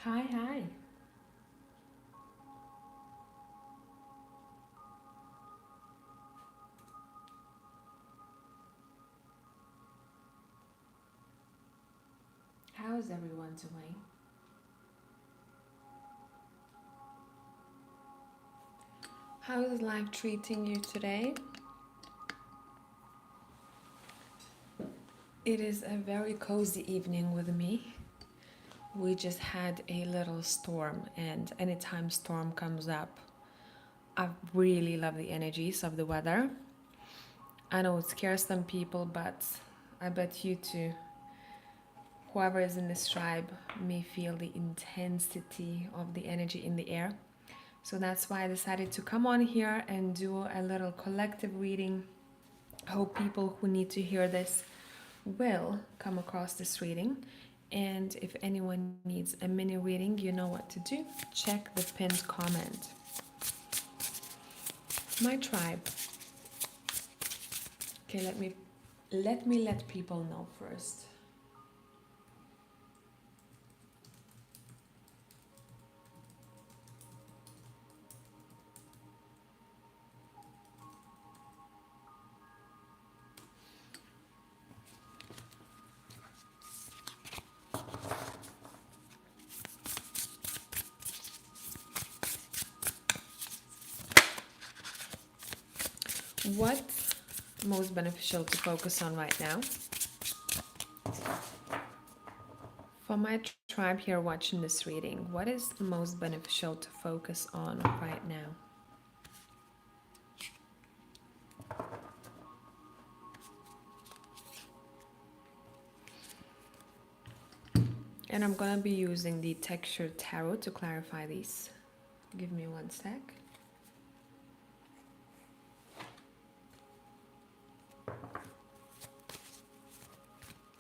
Hi, hi. How is everyone doing? How is life treating you today? It is a very cozy evening with me. We just had a little storm, and anytime storm comes up, I really love the energies of the weather. I know it scares some people, but I bet you too. Whoever is in this tribe may feel the intensity of the energy in the air. So that's why I decided to come on here and do a little collective reading. Hope people who need to hear this will come across this reading. And if anyone needs a mini reading, you know what to do. Check the pinned comment. My tribe. Okay, let people know first. What's most beneficial to focus on right now? For my tribe here watching this reading, what is most beneficial to focus on right now? And I'm gonna be using the texture tarot to clarify these. Give me one sec.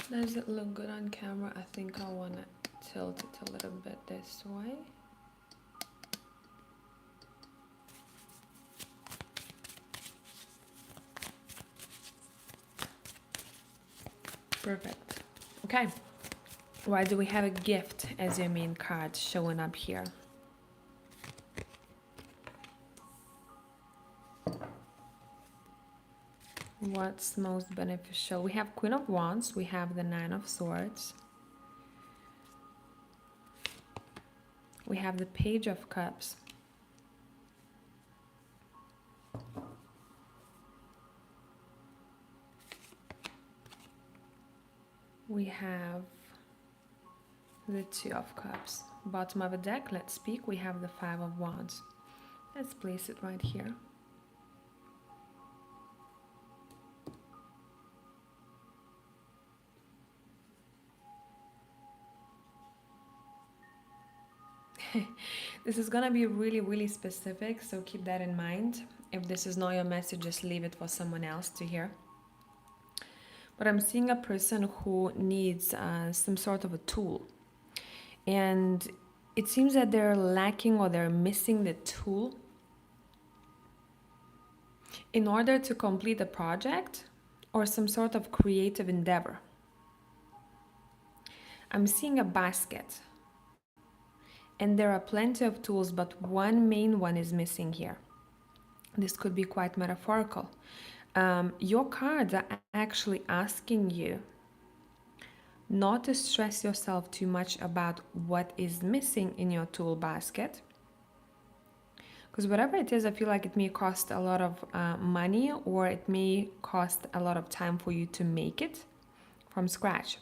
Does it look good on camera? I think I wanna tilt it a little bit this way. Perfect. Okay. Why do we have a gift as your main card showing up here? What's most beneficial? We have Queen of Wands, we have the Nine of Swords, we have the Page of Cups, we have the Two of Cups. Bottom of the deck, let's speak, we have the Five of Wands. Let's place it right here. This is gonna be really specific, so keep that in mind. If this is not your message, just leave it for someone else to hear. But I'm seeing a person who needs some sort of a tool, and it seems that they're lacking or they're missing the tool in order to complete a project or some sort of creative endeavor. I'm seeing a basket, and there are plenty of tools, but one main one is missing here. This could be quite metaphorical. Your cards are actually asking you not to stress yourself too much about what is missing in your tool basket. Because whatever it is, I feel like it may cost a lot of money, or it may cost a lot of time for you to make it from scratch.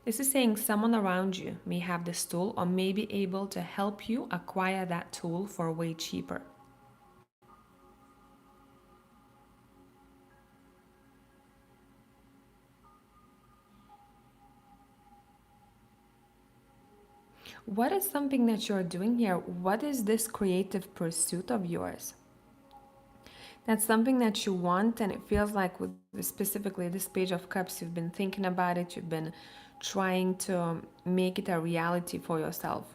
This is saying someone around you may have this tool or may be able to help you acquire that tool for way cheaper. What is something that you're doing here? What is this creative pursuit of yours? That's something that you want, and it feels like with specifically this Page of Cups, you've been thinking about it, you've been trying to make it a reality for yourself.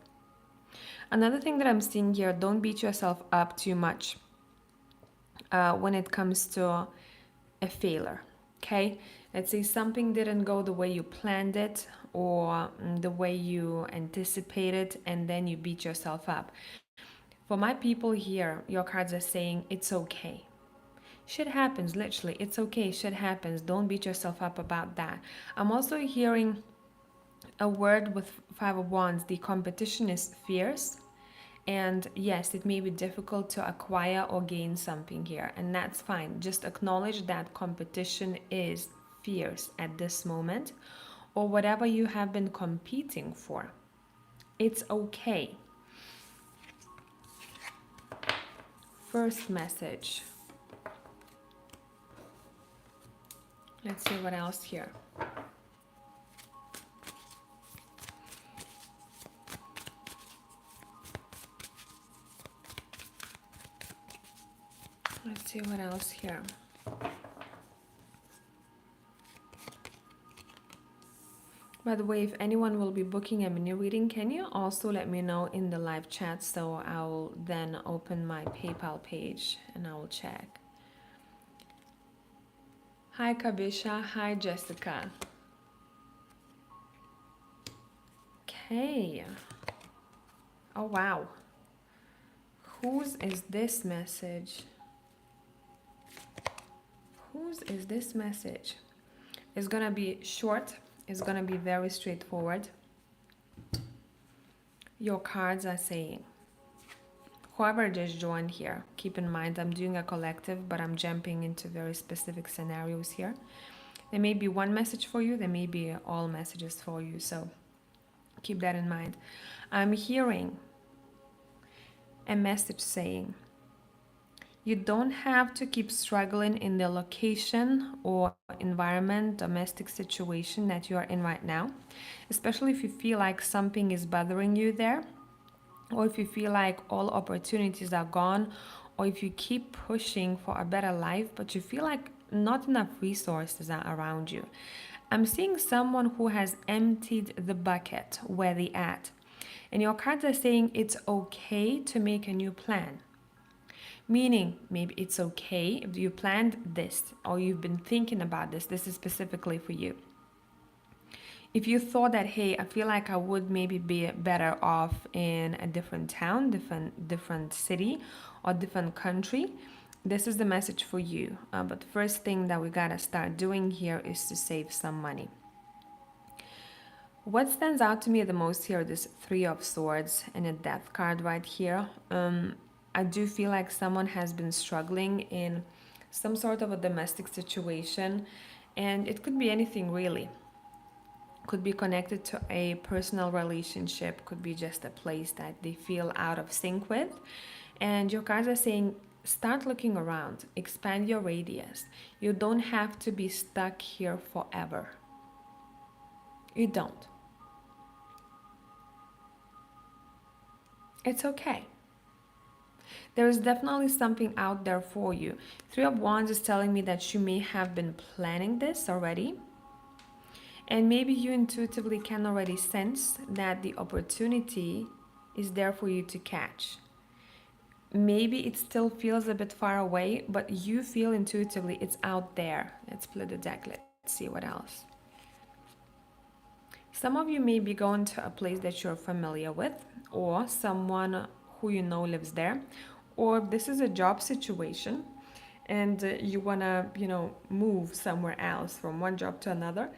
Another thing that I'm seeing here, don't beat yourself up too much when it comes to a failure. Okay, let's say something didn't go the way you planned it or the way you anticipated, and then you beat yourself up. For my people here, your cards are saying it's okay. Shit happens, literally. It's okay, shit happens. Don't beat yourself up about that. I'm also hearing a word with Five of Wands. The competition is fierce. And yes, it may be difficult to acquire or gain something here, and that's fine. Just acknowledge that competition is fierce at this moment, or whatever you have been competing for. It's okay. First message. Let's see what else here. Let's see what else here. By the way, if anyone will be booking a mini reading, can you also let me know in the live chat, so I'll then open my PayPal page and I will check. Hi Kabisha, hi Jessica. Okay. Oh wow. Whose is this message? Whose is this message? It's gonna be short. It's gonna be very straightforward. Your cards are saying, whoever just joined here, keep in mind I'm doing a collective, but I'm jumping into very specific scenarios here. There may be one message for you, there may be all messages for you, so keep that in mind. I'm hearing a message saying, you don't have to keep struggling in the location or environment, domestic situation that you are in right now, especially if you feel like something is bothering you there, or if you feel like all opportunities are gone, or if you keep pushing for a better life, but you feel like not enough resources are around you. I'm seeing someone who has emptied the bucket where they at. And your cards are saying it's okay to make a new plan. Meaning, maybe it's okay if you planned this or you've been thinking about this. This is specifically for you. If you thought that, hey, I feel like I would maybe be better off in a different town, different city, or different country, this is the message for you. But the first thing that we gotta start doing here is to save some money. What stands out to me the most here, this Three of Swords and a Death card right here. I do feel like someone has been struggling in some sort of a domestic situation, and it could be anything really. Could be connected to a personal relationship, could be just a place that they feel out of sync with. And your cards are saying, start looking around, expand your radius. You don't have to be stuck here forever. You don't. It's okay. There is definitely something out there for you. Three of Wands is telling me that you may have been planning this already. And maybe you intuitively can already sense that the opportunity is there for you to catch. Maybe it still feels a bit far away, but you feel intuitively it's out there. Let's split the deck. Let's see what else. Some of you may be going to a place that you're familiar with, or someone who you know lives there, or this is a job situation and you want to, move somewhere else from one job to another.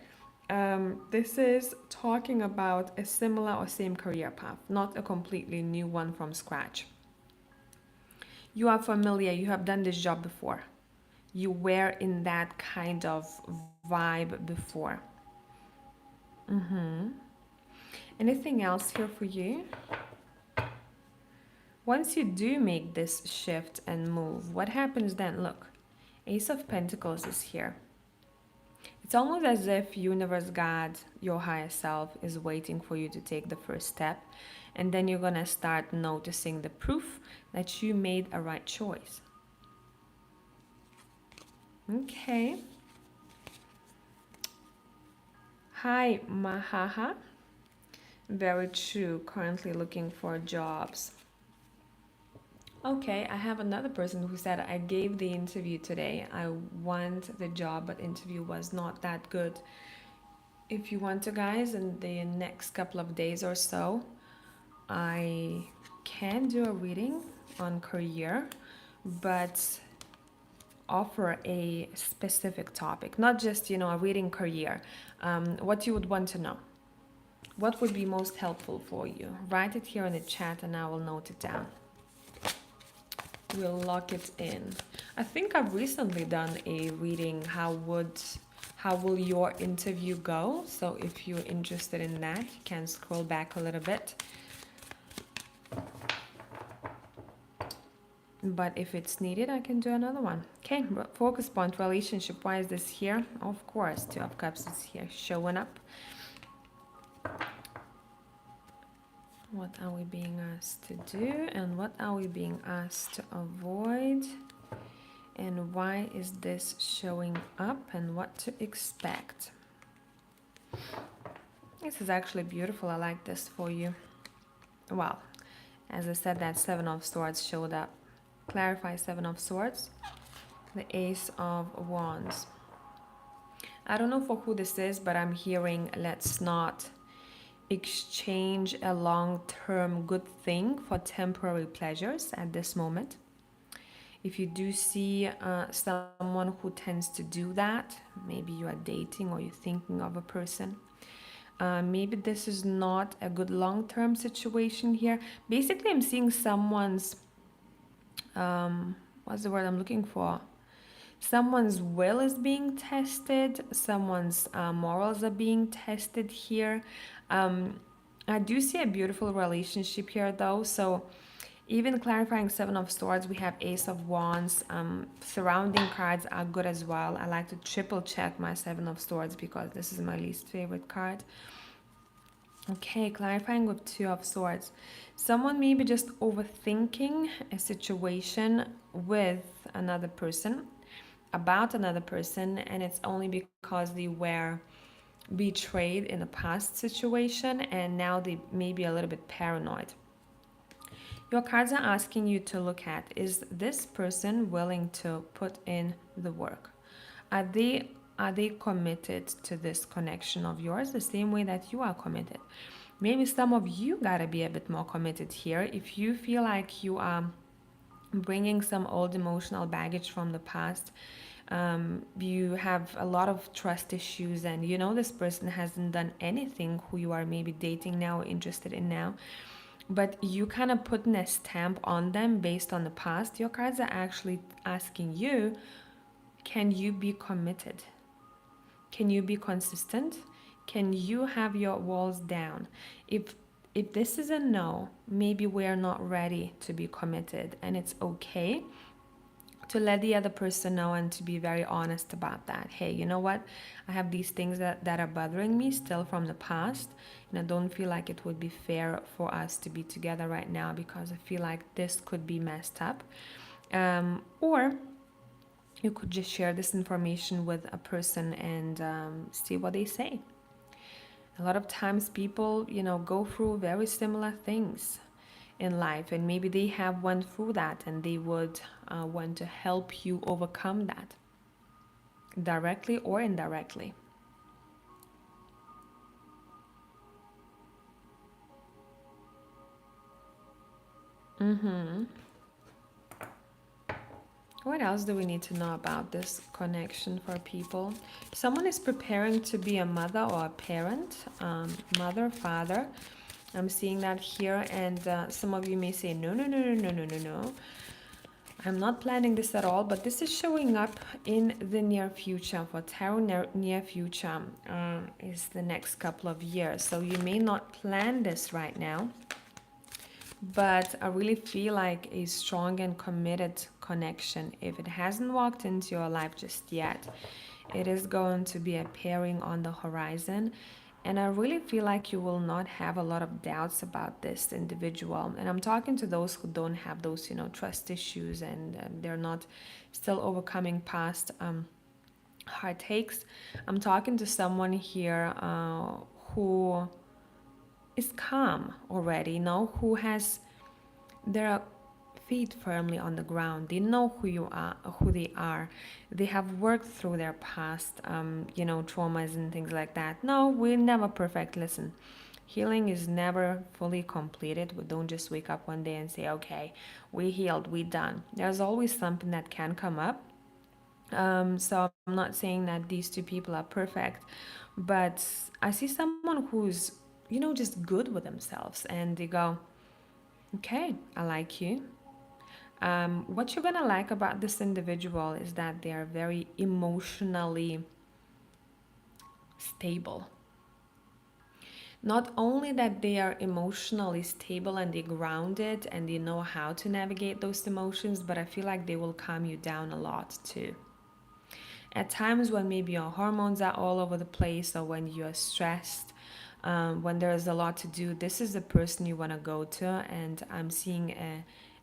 This is talking about a similar or same career path, not a completely new one from scratch. You are familiar, you have done this job before. You were in that kind of vibe before. Anything else here for you? Once you do make this shift and move, what happens then? Look, Ace of Pentacles is here. It's almost as if universe, God, your higher self is waiting for you to take the first step, and then you're gonna start noticing the proof that you made a right choice. Okay. Hi, Mahaha. Very true. Currently looking for jobs. Okay, I have another person who said I gave the interview today. I want the job, but interview was not that good. If you want to, guys, in the next couple of days or so, I can do a reading on career, but offer a specific topic, not just, a reading career. What you would want to know. What would be most helpful for you? Write it here in the chat and I will note it down. We'll lock it in. I think I've recently done a reading, how will your interview go? So if you're interested in that, you can scroll back a little bit. But if it's needed, I can do another one. Okay, focus point, relationship. Why is this here? Of course, Two of Cups is here, showing up. What are we being asked to do? And what are we being asked to avoid? And why is this showing up? And what to expect? This is actually beautiful. I like this for you. Well, as I said, that Seven of Swords showed up. Clarify Seven of Swords. The Ace of Wands. I don't know for who this is, but I'm hearing let's not exchange a long-term good thing for temporary pleasures at this moment. If you do see someone who tends to do that, maybe you are dating or you're thinking of a person, maybe this is not a good long-term situation here. Basically, I'm seeing someone's, what's the word I'm looking for? Someone's will is being tested, someone's morals are being tested here. I do see a beautiful relationship here though, so even clarifying Seven of Swords, we have Ace of Wands. Surrounding cards are good as well. I like to triple check my Seven of Swords because this is my least favorite card. Okay, clarifying with Two of Swords. Someone may be just overthinking a situation with another person, about another person, and it's only because they were betrayed in a past situation and now they may be a little bit paranoid. Your cards are asking you to look at, is this person willing to put in the work? Are they committed to this connection of yours the same way that you are committed? Maybe some of you gotta be a bit more committed here. If you feel like you are bringing some old emotional baggage from the past, you have a lot of trust issues and this person hasn't done anything who you are maybe dating now or interested in now, but you kind of putting a stamp on them based on the past. Your cards are actually asking you, can you be committed? Can you be consistent? Can you have your walls down? If this is a no, maybe we're not ready to be committed, and it's okay to let the other person know and to be very honest about that. Hey, you know what? I have these things that are bothering me still from the past, and I don't feel like it would be fair for us to be together right now because I feel like this could be messed up. Or you could just share this information with a person and see what they say. A lot of times people, go through very similar things in life, and maybe they have went through that and they would want to help you overcome that directly or indirectly. What else do we need to know about this connection for people? Someone is preparing to be a mother or a parent, mother, father. I'm seeing that here, and some of you may say, no, no, no, no, no, no, no, no. I'm not planning this at all, but this is showing up in the near future. For tarot, near future is the next couple of years. So you may not plan this right now, but I really feel like a strong and committed connection. If it hasn't walked into your life just yet, it is going to be a pairing on the horizon. And I really feel like you will not have a lot of doubts about this individual. And I'm talking to those who don't have those, trust issues, and they're not still overcoming past heartaches. I'm talking to someone here who is calm already, who has their feet firmly on the ground. They know who they are. They have worked through their past, traumas and things like that. No, we're never perfect. Listen, healing is never fully completed. We don't just wake up one day and say, okay, we healed, we done. There's always something that can come up. So I'm not saying that these two people are perfect, but I see someone who's, just good with themselves and they go, okay, I like you. What you're gonna like about this individual is that they are very emotionally stable. Not only that they are emotionally stable and they grounded and they know how to navigate those emotions, but I feel like they will calm you down a lot too. At times when maybe your hormones are all over the place or when you're stressed, when there's a lot to do, this is the person you want to go to. And I'm seeing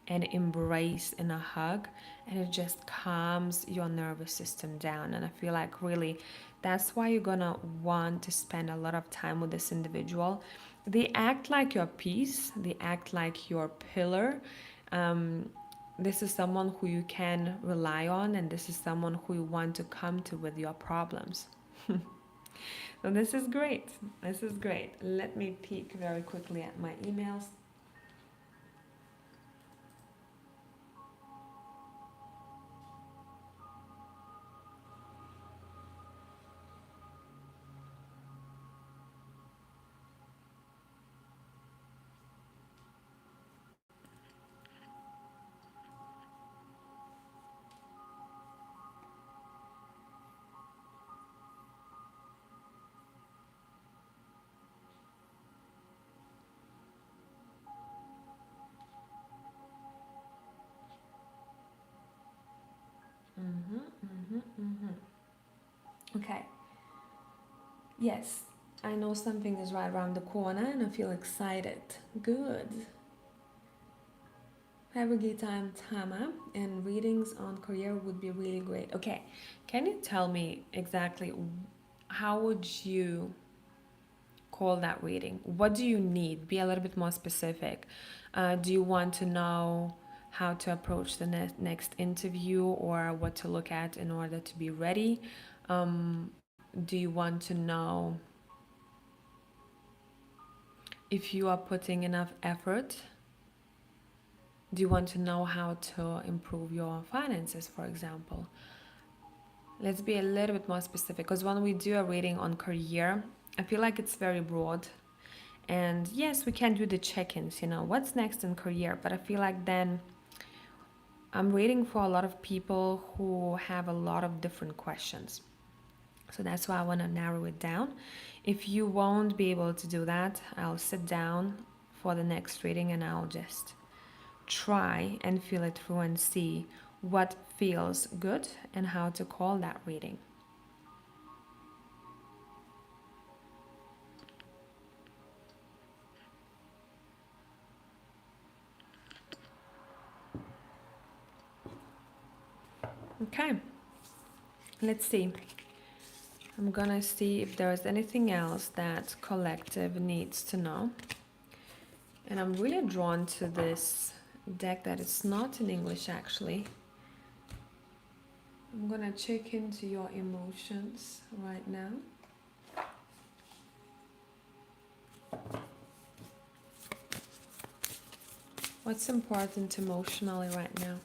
an embrace and a hug, and it just calms your nervous system down. And I feel like really that's why you're gonna want to spend a lot of time with this individual. They act like your piece, they act like your pillar. Um, this is someone who you can rely on, and this is someone who you want to come to with your problems. So this is great. This is great. Let me peek very quickly at my emails. Okay. Yes, I know something is right around the corner and I feel excited. Good. Have a good time, Tama, and readings on career would be really great. Okay, can you tell me exactly how would you call that reading? What do you need? Be a little bit more specific. Do you want to know how to approach the next interview or what to look at in order to be ready? Um, do you want to know if you are putting enough effort? Do you want to know how to improve your finances, for example? Let's be a little bit more specific because when we do a reading on career, I feel like it's very broad. And yes, we can do the check ins, what's next in career, but I feel like then I'm reading for a lot of people who have a lot of different questions. So that's why I want to narrow it down. If you won't be able to do that, I'll sit down for the next reading and I'll just try and feel it through and see what feels good and how to call that reading. Okay, let's see. I'm gonna see if there's anything else that collective needs to know. And I'm really drawn to this deck that it's not in English actually. I'm gonna check into your emotions right now. What's important emotionally right now?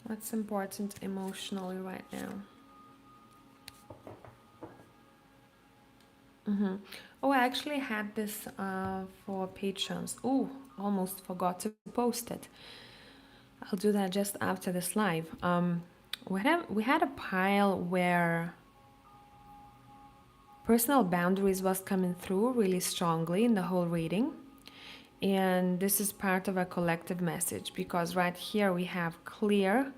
What's important emotionally right now? Oh, I actually had this for patrons. Oh, almost forgot to post it. I'll do that just after this live. We had a pile where personal boundaries was coming through really strongly in the whole reading. And this is part of a collective message because right here we have clear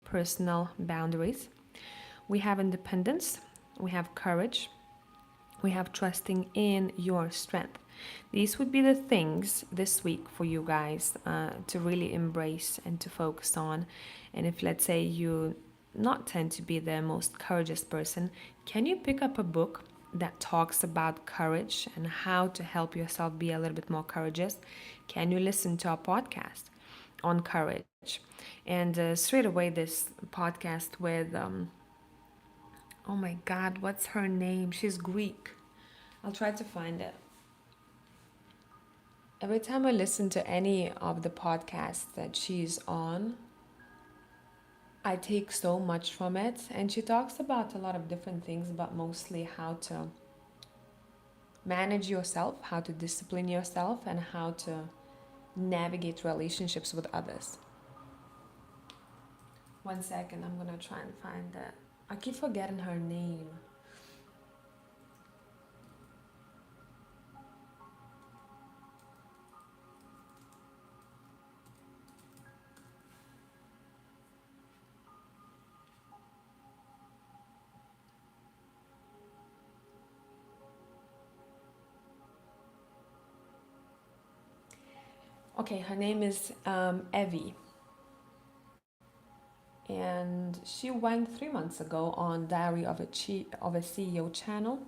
personal boundaries. We have independence, we have courage, we have trusting in your strength. These would be the things this week for you guys to really embrace and to focus on. And if, let's say, you not tend to be the most courageous person, can you pick up a book that talks about courage and how to help yourself be a little bit more courageous, can you listen to a podcast on courage? And straight away, this podcast with, oh my God, what's her name? She's Greek. I'll try to find it. Every time I listen to any of the podcasts that she's on, I take so much from it. And she talks about a lot of different things, but mostly how to manage yourself, how to discipline yourself, and how to navigate relationships with others. 1 second, I'm gonna try and find that. I keep forgetting her name. Okay, her name is Evie. And she went 3 months ago on Diary of a CEO channel.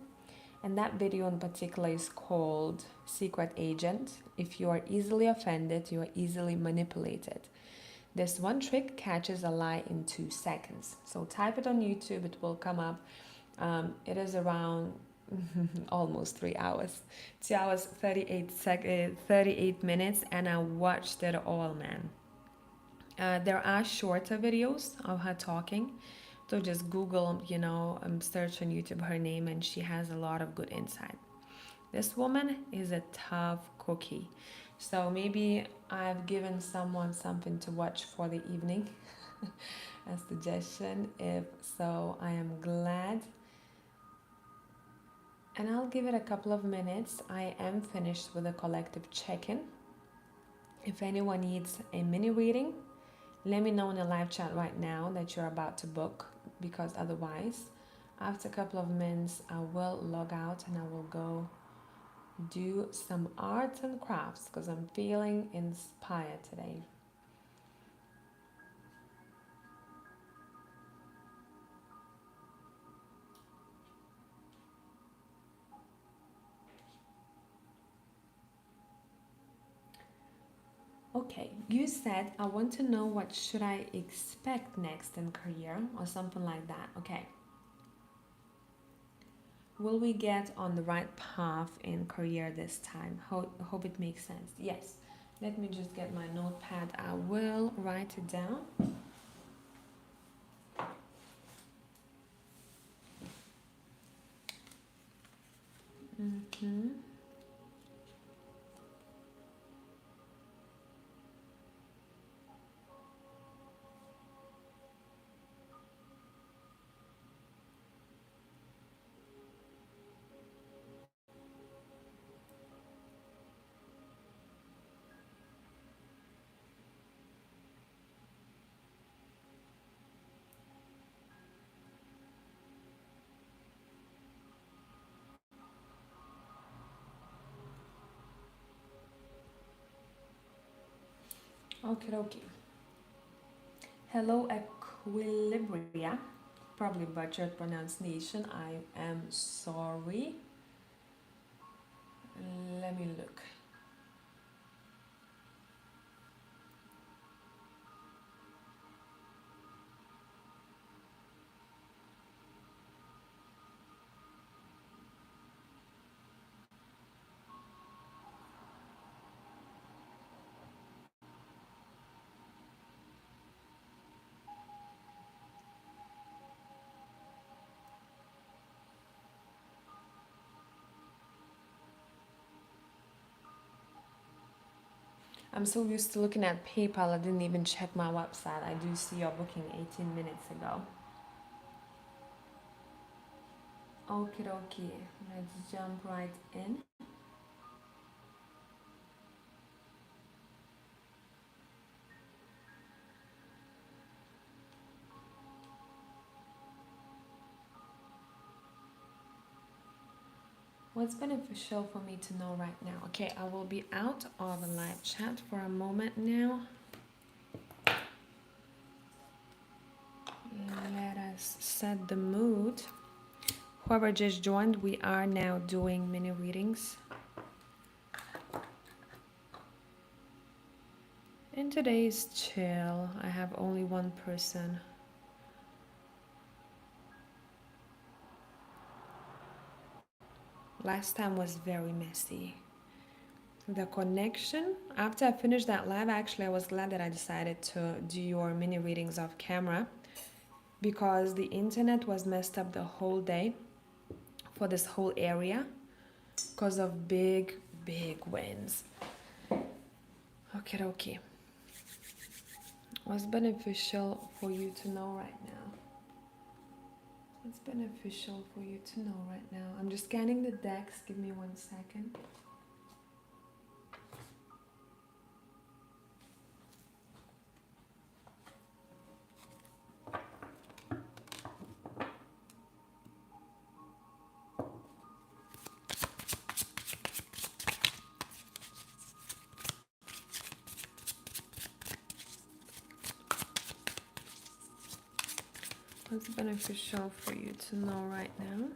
And that video in particular is called Secret Agent. If you are easily offended, you are easily manipulated. This one trick catches a lie in 2 seconds. So type it on YouTube, it will come up. It is around almost 3 hours. 2 hours, 38 minutes, and I watched it all, man. There are shorter videos of her talking. So just Google, search on YouTube her name, and she has a lot of good insight. This woman is a tough cookie. So maybe I've given someone something to watch for the evening, a suggestion. If so, I am glad. And I'll give it a couple of minutes. I am finished with a collective check-in. If anyone needs a mini reading, let me know in the live chat right now that you're about to book, because otherwise, after a couple of minutes, I will log out and I will go do some arts and crafts because I'm feeling inspired today. Okay, you said I want to know what should I expect next in career or something like that. Okay. Will we get on the right path in career this time? Hope it makes sense. Yes. Let me just get my notepad. I will write it down. Mm-hmm. Okay, okay. Hello, Equilibria. Probably butchered pronunciation. I am sorry. Let me look. I'm so used to looking at PayPal, I didn't even check my website. I do see your booking 18 minutes ago. Okay, okay. Let's jump right in. What's beneficial for me to know right now? Okay, I will be out of the live chat for a moment now. Let us set the mood. Whoever just joined, we are now doing mini readings. And today is chill. I have only one person. Last time was very messy. The connection, after I finished that live, actually, I was glad that I decided to do your mini readings off camera because the internet was messed up the whole day for this whole area because of big winds. Okay. What's beneficial for you to know right now? What's beneficial for you to know right now? I'm just scanning the decks. Give me 1 second. What's beneficial for you to know right now?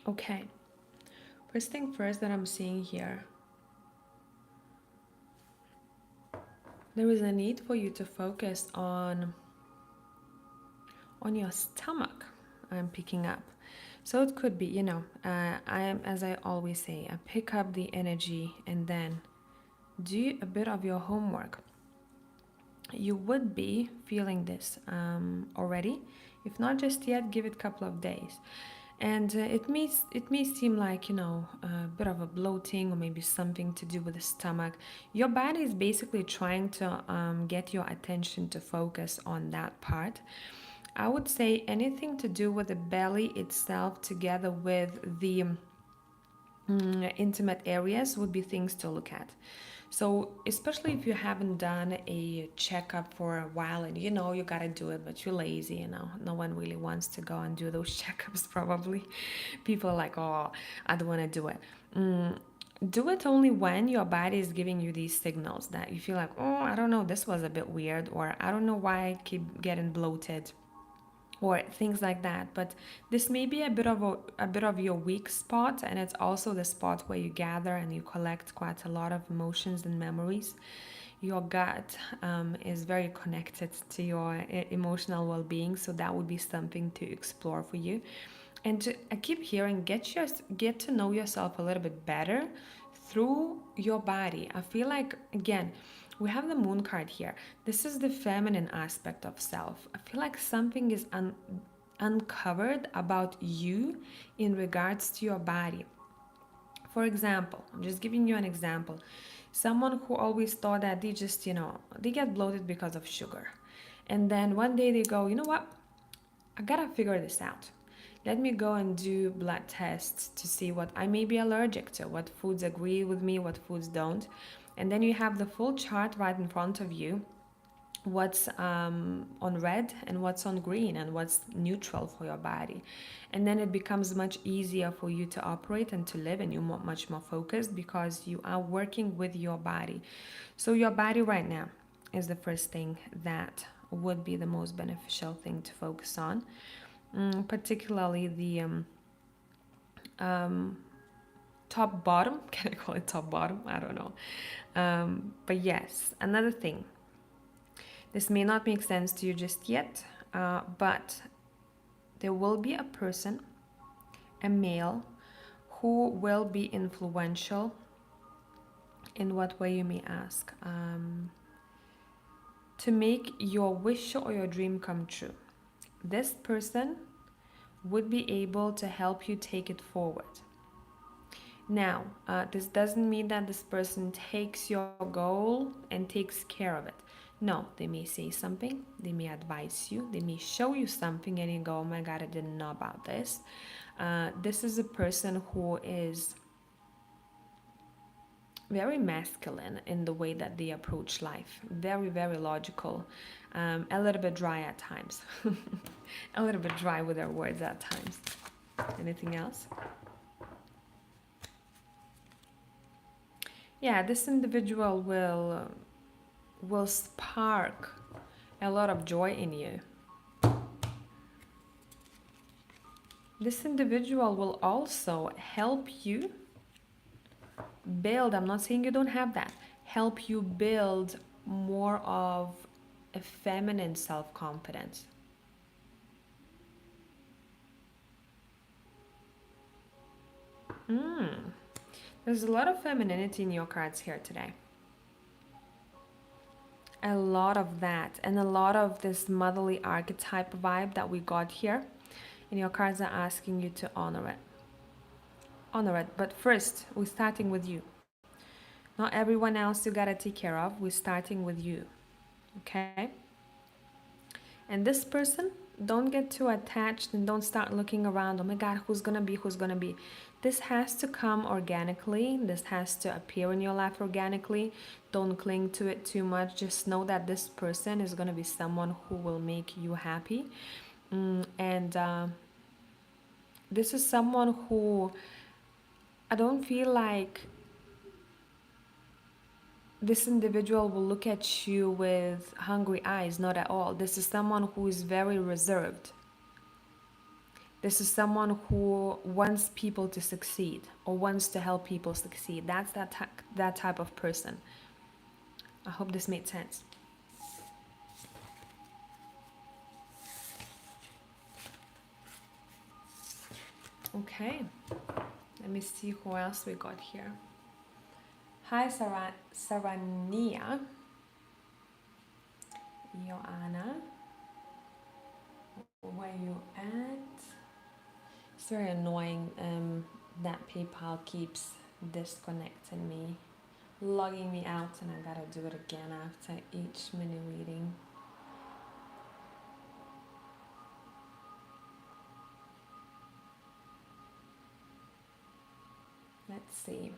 Okay. First thing first that I'm seeing here, there is a need for you to focus on your stomach. I'm picking up. So it could be, I am, as I always say, I pick up the energy and then do a bit of your homework. You would be feeling this already. If not just yet, give it a couple of days. And it may seem like a bit of a bloating or maybe something to do with the stomach. Your body is basically trying to get your attention to focus on that part. I would say anything to do with the belly itself together with the intimate areas would be things to look at. So especially if you haven't done a checkup for a while and you gotta do it, but you're lazy, no one really wants to go and do those checkups probably. People are like, oh, I don't want to do it. Do it only when your body is giving you these signals that you feel like, oh, I don't know, this was a bit weird, or I don't know why I keep getting bloated, or things like that. But this may be a bit of your weak spot, and it's also the spot where you gather and you collect quite a lot of emotions and memories. Your gut is very connected to your emotional well-being, so that would be something to explore for you. And I keep hearing get to know yourself a little bit better through your body. I feel like, again, we have the moon card here. This is the feminine aspect of self. I feel like something is uncovered about you in regards to your body. For example, I'm just giving you an example. Someone who always thought that they just, they get bloated because of sugar. And then one day they go, you know what? I gotta figure this out. Let me go and do blood tests to see what I may be allergic to, what foods agree with me, what foods don't. And then you have the full chart right in front of you, what's on red and what's on green and what's neutral for your body. And then it becomes much easier for you to operate and to live, and you're much more focused because you are working with your body. So your body right now is the first thing that would be the most beneficial thing to focus on. Particularly the top bottom. Can I call it top bottom? I don't know. But yes, another thing. This may not make sense to you just yet, but there will be a person, a male, who will be influential In what way, you may ask? To make your wish or your dream come true. This person would be able to help you take it forward. Now, this doesn't mean that this person takes your goal and takes care of it. No, they may say something, they may advise you, they may show you something, and you go, oh my God, I didn't know about this. This is a person who is very masculine in the way that they approach life. Very, very logical. A little bit dry at times. A little bit dry with their words at times. Anything else? Yeah, this individual will spark a lot of joy in you. This individual will also help you build, I'm not saying you don't have that, help you build more of a feminine self-confidence. There's a lot of femininity in your cards here today. A lot of that, and a lot of this motherly archetype vibe that we got here. And your cards are asking you to honor it. Honor it. But first, we're starting with you. Not everyone else you gotta take care of. We're starting with you. Okay? And this person, don't get too attached and don't start looking around. Oh my God, who's gonna be? Who's gonna be? This has to come organically. This has to appear in your life organically. Don't cling to it too much. Just know that this person is gonna be someone who will make you happy. This is someone who I don't feel like this individual will look at you with hungry eyes, not at all. This is someone who is very reserved. This is someone who wants people to succeed or wants to help people succeed. That's that type of person. I hope this made sense. Okay, let me see who else we got here. Hi, Sarania. Joanna. Where you at? It's very annoying that PayPal keeps disconnecting me, logging me out, and I gotta do it again after each mini reading. Let's see.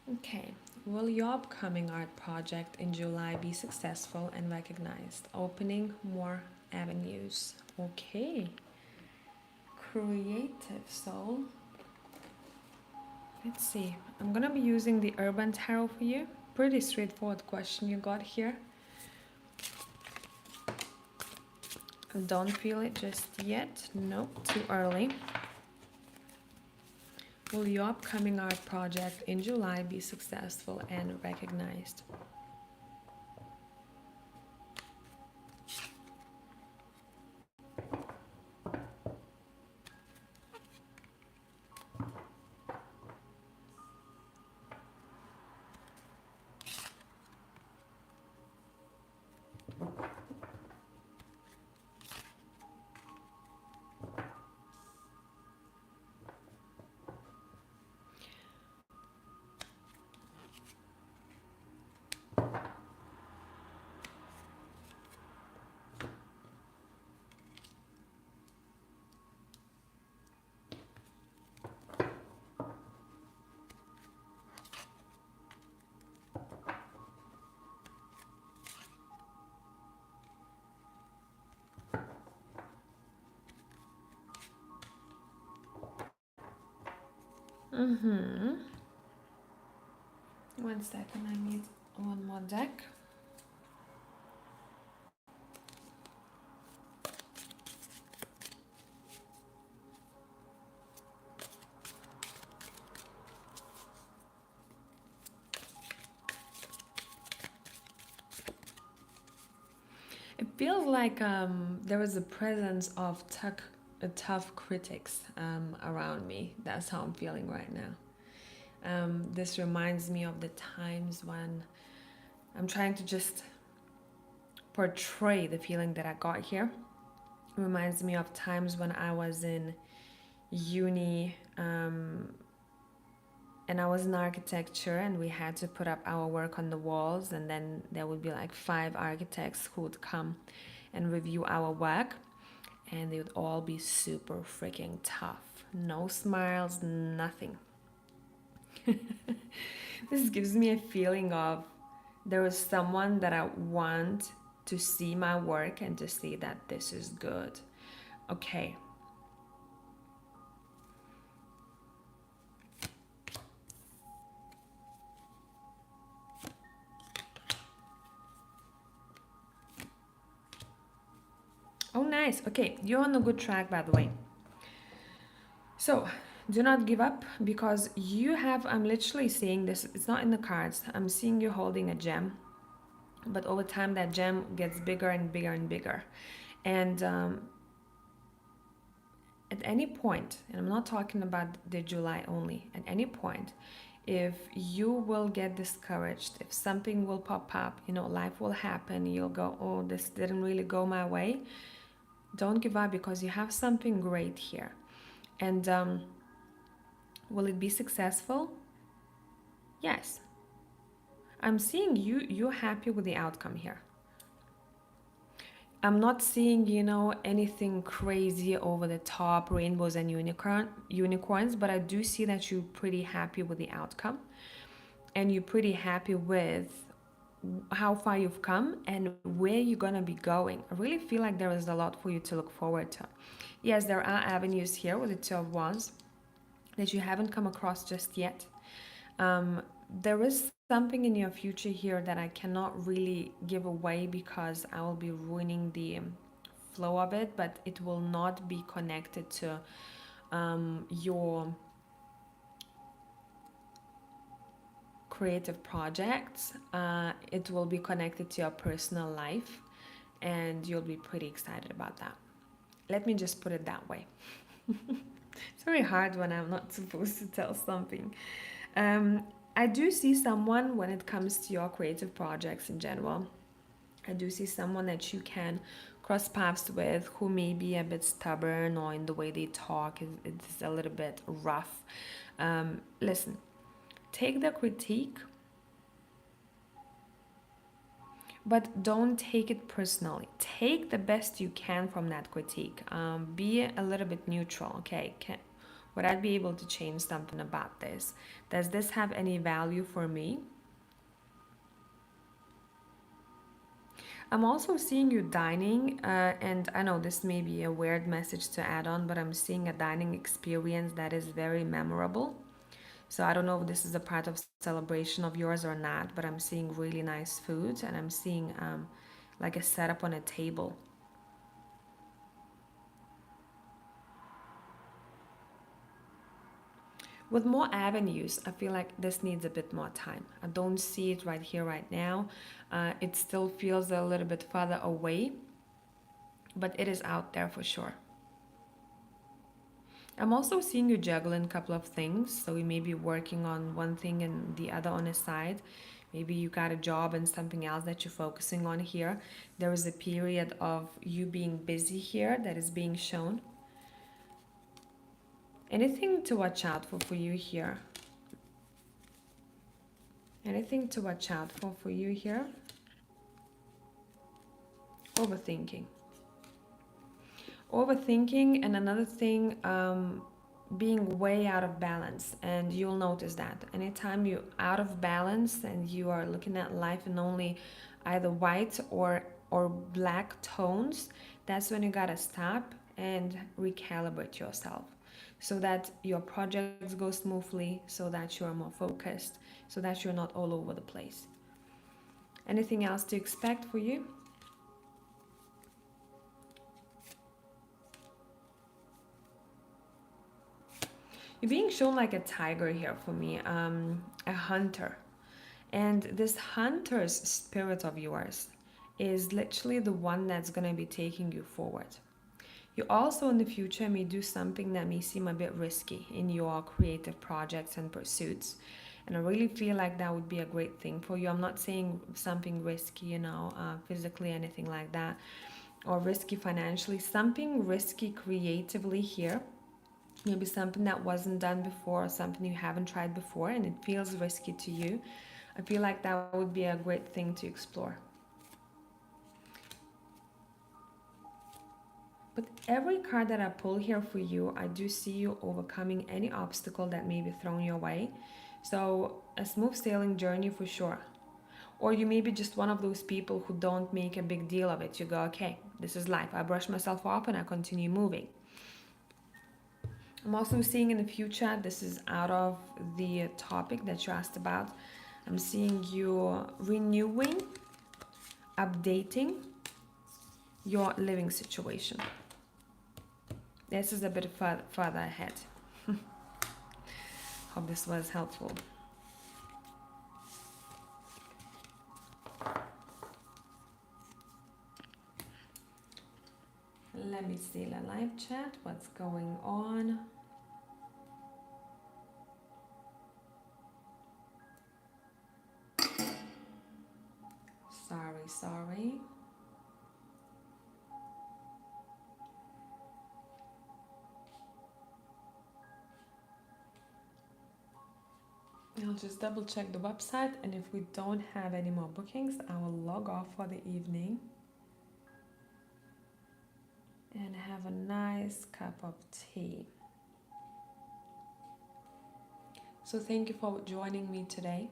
Okay, will your upcoming art project in July be successful and recognized? Opening more avenues. Okay. Creative soul. Let's see. I'm gonna be using the Urban Tarot for you. Pretty straightforward question you got here. Don't feel it just yet. Nope, too early. Will your upcoming art project in July be successful and recognized? One second, I need one more deck. Feels like there is a presence of tough critics around me. That's how I'm feeling right now. This reminds me of the times when I'm trying to just portray the feeling that I got here. Reminds me of times when I was in uni and I was in architecture and we had to put up our work on the walls, and then there would be like 5 architects who would come and review our work, and they would all be super freaking tough. No smiles, nothing. This gives me a feeling of there is someone that I want to see my work and to see that this is good. Okay. Oh, nice. Okay, you're on a good track, by the way. So, do not give up because you have, I'm literally seeing this, it's not in the cards. I'm seeing you holding a gem, but over time that gem gets bigger and bigger and bigger. And at any point, and I'm not talking about the July only, at any point, if you will get discouraged, if something will pop up, life will happen, you'll go, oh, this didn't really go my way. Don't give up because you have something great here. And will it be successful? Yes. I'm seeing you're happy with the outcome here. I'm not seeing, anything crazy over the top, rainbows and unicorns, but I do see that you're pretty happy with the outcome and you're pretty happy with how far you've come and where you're going to be going. I really feel like there is a lot for you to look forward to. Yes, there are avenues here with the Two of Wands that you haven't come across just yet. There is something in your future here that I cannot really give away because I will be ruining the flow of it, but it will not be connected to your creative projects. It will be connected to your personal life, and you'll be pretty excited about that. Let me just put it that way. It's very hard when I'm not supposed to tell something. I do see someone when it comes to your creative projects in general. I do see someone that you can cross paths with who may be a bit stubborn or in the way they talk it's a little bit rough. Listen, take the critique, but don't take it personally. Take the best you can from that critique. Be a little bit neutral, okay? Would I be able to change something about this? Does this have any value for me? I'm also seeing you dining, and I know this may be a weird message to add on, but I'm seeing a dining experience that is very memorable. So I don't know if this is a part of celebration of yours or not, but I'm seeing really nice food and I'm seeing like a setup on a table. With more avenues, I feel like this needs a bit more time. I don't see it right here, right now. It still feels a little bit further away, but it is out there for sure. I'm also seeing you juggling a couple of things. So you may be working on one thing and the other on the side. Maybe you got a job and something else that you're focusing on here. There is a period of you being busy here that is being shown. Anything to watch out for you here? Anything to watch out for you here? Overthinking. Overthinking, and another thing, being way out of balance. And you'll notice that anytime you're out of balance and you are looking at life in only either white or black tones, that's when you gotta stop and recalibrate yourself so that your projects go smoothly, so that you're more focused, so that you're not all over the place. Anything else to expect for you? You're being shown like a tiger here for me, a hunter. And this hunter's spirit of yours is literally the one that's going to be taking you forward. You also in the future may do something that may seem a bit risky in your creative projects and pursuits. And I really feel like that would be a great thing for you. I'm not saying something risky, physically, anything like that, or risky financially, something risky creatively here. Maybe something that wasn't done before, or something you haven't tried before, and it feels risky to you. I feel like that would be a great thing to explore. But every card that I pull here for you, I do see you overcoming any obstacle that may be thrown your way. So, a smooth sailing journey for sure. Or you may be just one of those people who don't make a big deal of it. You go, okay, this is life. I brush myself off and I continue moving. I'm also seeing in the future, this is out of the topic that you asked about. I'm seeing you renewing, updating your living situation. This is a bit further ahead. Hope this was helpful. Let me see the live chat. What's going on? Sorry. I'll just double check the website, and if we don't have any more bookings, I will log off for the evening and have a nice cup of tea. So thank you for joining me today.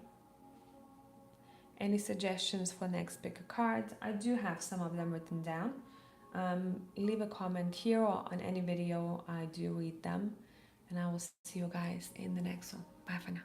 Any suggestions for next pick a card? I do have some of them written down. Leave a comment here or on any video. I do read them, and I will see you guys in the next one. Bye for now.